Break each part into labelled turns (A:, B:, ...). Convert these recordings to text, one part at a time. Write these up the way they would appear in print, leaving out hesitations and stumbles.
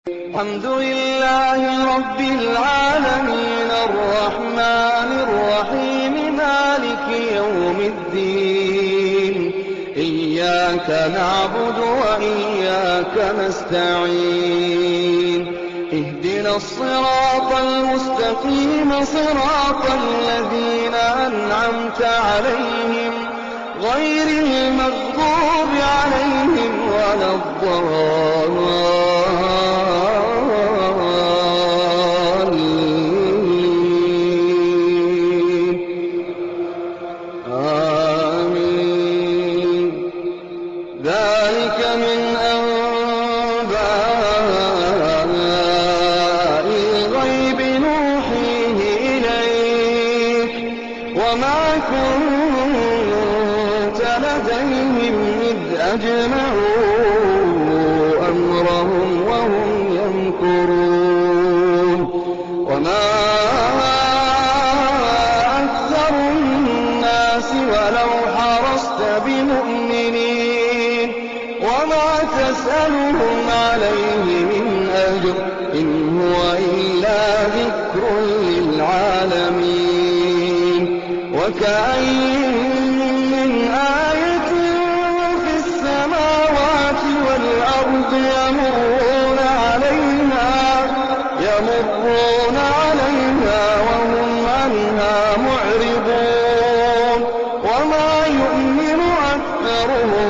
A: الحمد لله رب العالمين الرحمن الرحيم مالك يوم الدين إياك نعبد وإياك نستعين اهدنا الصراط المستقيم صراط الذين أنعمت عليهم غير المغضوب عليهم ولا الضالين آمين. ذلك من أنباء الغيب نوحيه إليك وما كنت لديهم إذ أجمعوا أمرهم وهم يمكرون وما أكثر الناس ولو حرصت بمؤمنين وما تسألهم عليه من أجر إن هو إلا ذكر للعالمين وكأين من آية في السماوات والأرض يمرون عليها وهم عنها معرضون وما يؤمن أكثرهم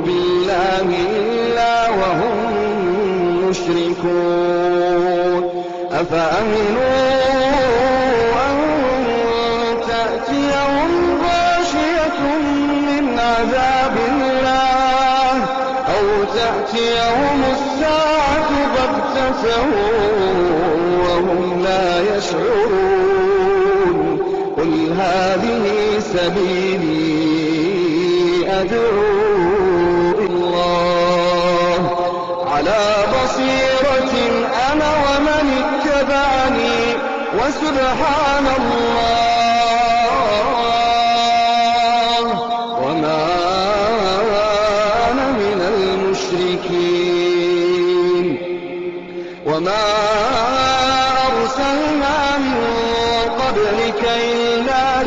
A: بالله إلا وهم مشركون أفأمنوا أن تأتيهم غاشية من عذاب الله أو تأتيهم الساعة بغتة وهم لا يشعرون قل هذه سبيلي أدعو إلى الله على بصيرة أنا ومن اتبعني وسبحان الله وما أنا من المشركين وما أرسلنا من قبلك إلا